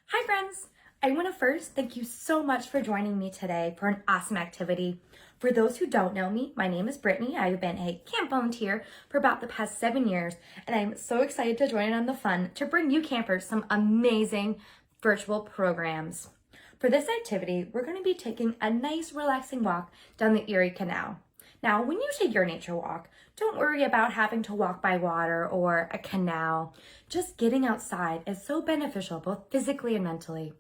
Hi friends! I want to first thank you so much for joining me today for an awesome activity. For those who don't know me, my name is Brittany. I've been a camp volunteer for about the past 7 years, and I'm so excited to join in on the fun to bring you campers some amazing virtual programs. For this activity, we're going to be taking a nice relaxing walk down the Erie Canal. Now, when you take your nature walk, don't worry about having to walk by water or a canal. Just getting outside is so beneficial both physically and mentally.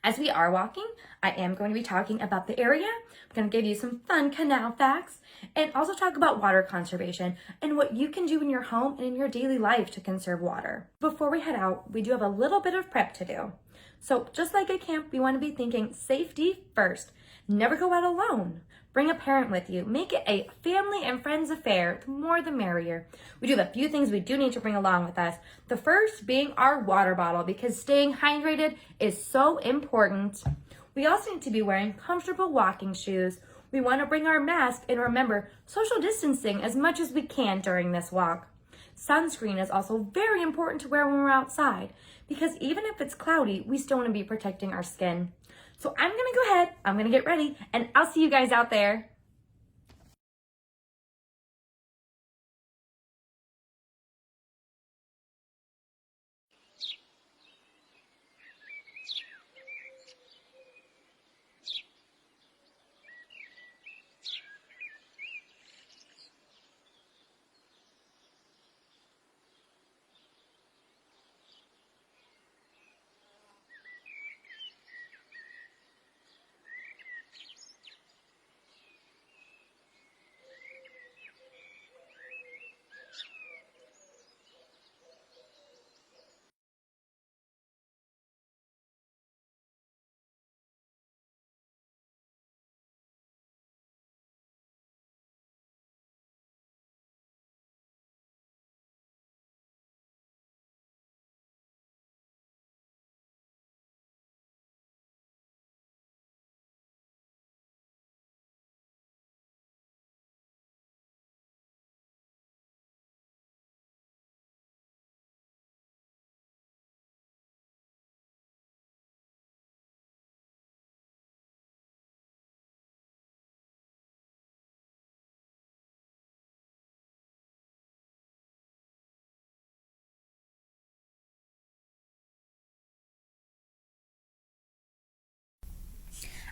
As we are walking, I am going to be talking about the area. I'm going to give you some fun canal facts and also talk about water conservation and what you can do in your home and in your daily life to conserve water. Before we head out, we do have a little bit of prep to do. So just like at camp, we want to be thinking safety first. Never go out alone. Bring a parent with you. Make it a family and friends affair. The more the merrier. We do have a few things we do need to bring along with us. The first being our water bottle, because staying hydrated is so important. We also need to be wearing comfortable walking shoes. We want to bring our mask and remember social distancing as much as we can during this walk. Sunscreen is also very important to wear when we're outside, because even if it's cloudy, we still want to be protecting our skin. So I'm going to go ahead, I'm going to get ready, and I'll see you guys out there.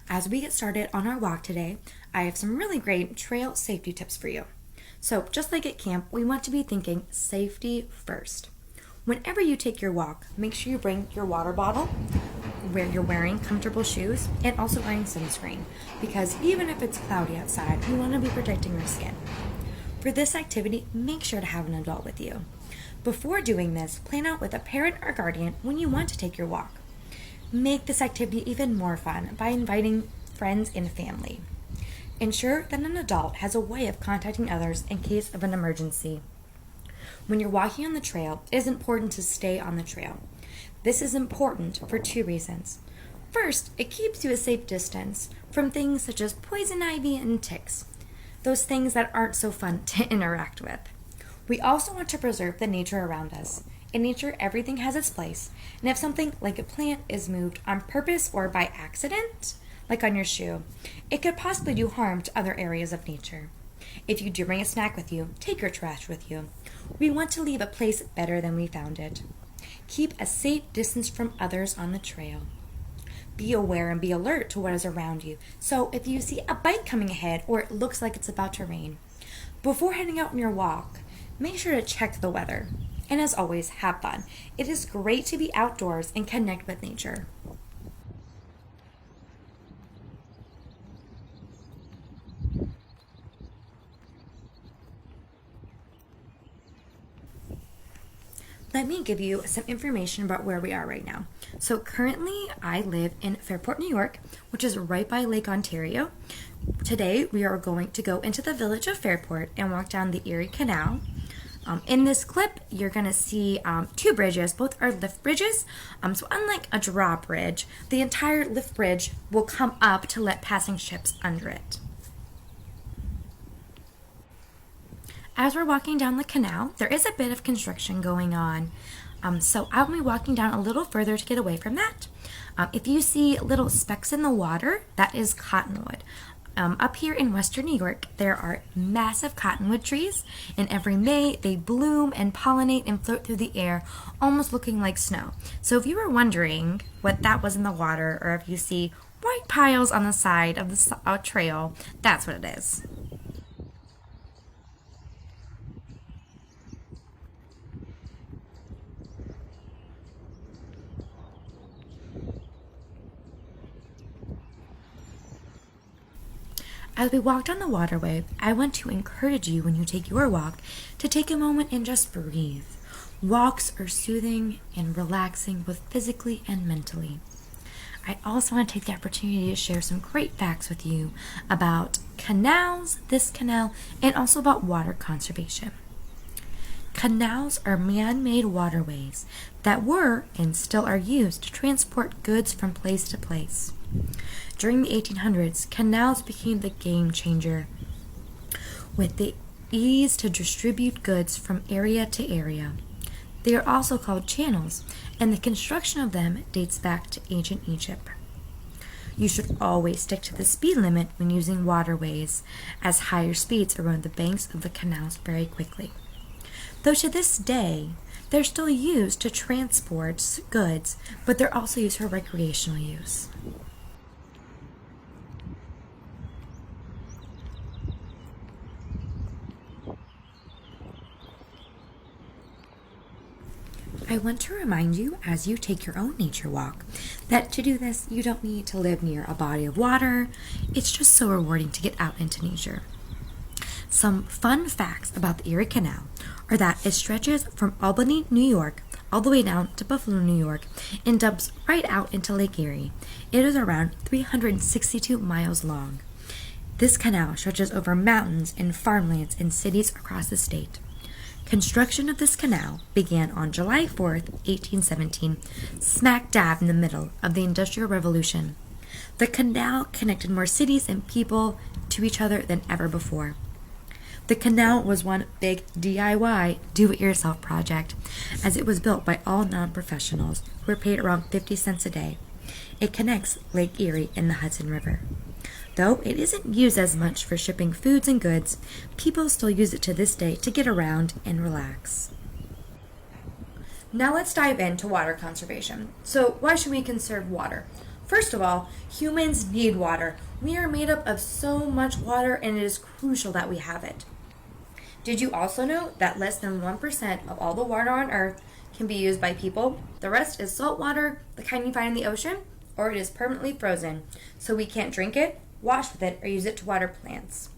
As we get started on our walk today, I have some really great trail safety tips for you. So just like at camp, we want to be thinking safety first. Whenever you take your walk, make sure you bring your water bottle, where you're wearing comfortable shoes, and also wearing sunscreen, because even if it's cloudy outside, we want to be protecting your skin. For this activity, make sure to have an adult with you. Before doing this, plan out with a parent or guardian when you want to take your walk. Make this activity even more fun by inviting friends and family. Ensure that an adult has a way of contacting others in case of an emergency. When you're walking on the trail, it is important to stay on the trail. This is important for two reasons. First, it keeps you a safe distance from things such as poison ivy and ticks, those things that aren't so fun to interact with. We also want to preserve the nature around us. In nature, everything has its place, and if something like a plant is moved on purpose or by accident, like on your shoe, it could possibly do harm to other areas of nature. If you do bring a snack with you, take your trash with you. We want to leave a place better than we found it. Keep a safe distance from others on the trail. Be aware and be alert to what is around you. So if you see a bike coming ahead or it looks like it's about to rain, before heading out on your walk, make sure to check the weather. And as always, have fun. It is great to be outdoors and connect with nature. Let me give you some information about where we are right now. So currently I live in Fairport, New York, which is right by Lake Ontario. Today we are going to go into the village of Fairport and walk down the Erie Canal. In this clip, you're going to see two bridges. Both are lift bridges. So unlike a drawbridge, the entire lift bridge will come up to let passing ships under it. As we're walking down the canal, there is a bit of construction going on. So I'll be walking down a little further to get away from that. If you see little specks in the water, that is cottonwood. Up here in western New York, there are massive cottonwood trees, and every May they bloom and pollinate and float through the air, almost looking like snow. So if you were wondering what that was in the water, or if you see white piles on the side of the trail, that's what it is. As we walked on the waterway, I want to encourage you when you take your walk to take a moment and just breathe. Walks are soothing and relaxing both physically and mentally. I also want to take the opportunity to share some great facts with you about canals, this canal, and also about water conservation. Canals are man-made waterways that were and still are used to transport goods from place to place. During the 1800s, canals became the game changer with the ease to distribute goods from area to area. They are also called channels, and the construction of them dates back to ancient Egypt. You should always stick to the speed limit when using waterways, as higher speeds erode the banks of the canals very quickly. Though to this day, they're still used to transport goods, but they're also used for recreational use. I want to remind you as you take your own nature walk that to do this, you don't need to live near a body of water. It's just so rewarding to get out into nature. Some fun facts about the Erie Canal are that it stretches from Albany, New York, all the way down to Buffalo, New York, and dumps right out into Lake Erie. It is around 362 miles long. This canal stretches over mountains and farmlands in cities across the state. Construction of this canal began on July 4th, 1817, smack dab in the middle of the Industrial Revolution. The canal connected more cities and people to each other than ever before. The canal was one big DIY, do-it-yourself project, as it was built by all non-professionals who were paid around 50 cents a day. It connects Lake Erie and the Hudson River. Though it isn't used as much for shipping foods and goods, people still use it to this day to get around and relax. Now let's dive into water conservation. So why should we conserve water? First of all, humans need water. We are made up of so much water, and it is crucial that we have it. Did you also know that less than 1% of all the water on Earth can be used by people? The rest is salt water, the kind you find in the ocean, or it is permanently frozen, so we can't drink it, wash with it, or use it to water plants.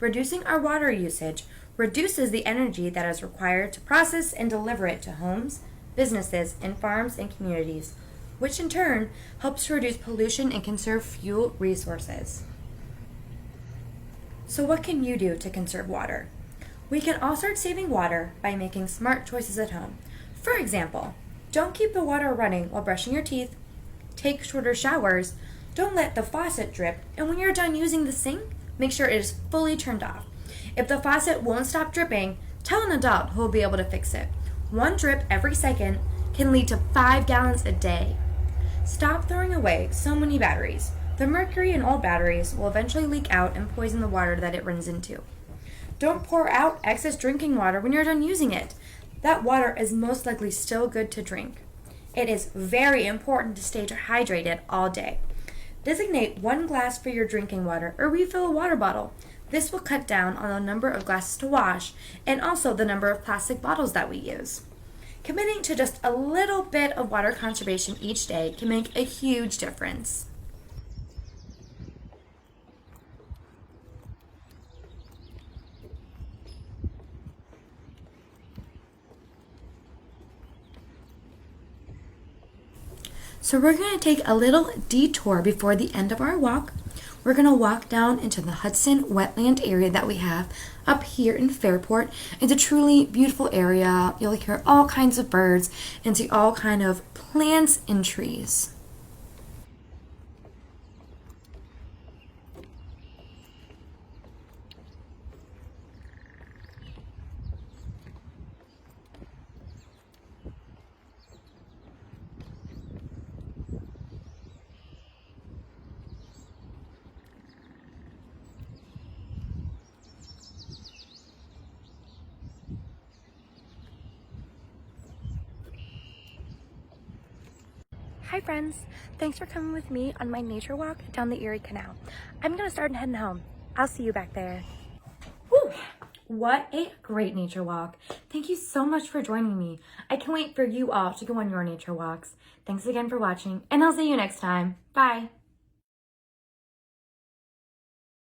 Reducing our water usage reduces the energy that is required to process and deliver it to homes, businesses, and farms and communities, which in turn helps to reduce pollution and conserve fuel resources. So what can you do to conserve water? We can all start saving water by making smart choices at home. For example, don't keep the water running while brushing your teeth, take shorter showers, don't let the faucet drip, and when you're done using the sink, make sure it is fully turned off. If the faucet won't stop dripping, tell an adult who will be able to fix it. One drip every second can lead to 5 gallons a day. Stop throwing away so many batteries. The mercury in old batteries will eventually leak out and poison the water that it runs into. Don't pour out excess drinking water when you're done using it. That water is most likely still good to drink. It is very important to stay hydrated all day. Designate 1 glass for your drinking water or refill a water bottle. This will cut down on the number of glasses to wash and also the number of plastic bottles that we use. Committing to just a little bit of water conservation each day can make a huge difference. So we're going to take a little detour before the end of our walk. We're going to walk down into the Hudson wetland area that we have up here in Fairport. It's a truly beautiful area. You'll hear all kinds of birds and see all kinds of plants and trees. Hi friends, thanks for coming with me on my nature walk down the Erie Canal. I'm gonna start heading home. I'll see you back there. Whew, what a great nature walk. Thank you so much for joining me. I can't wait for you all to go on your nature walks. Thanks again for watching, and I'll see you next time. Bye.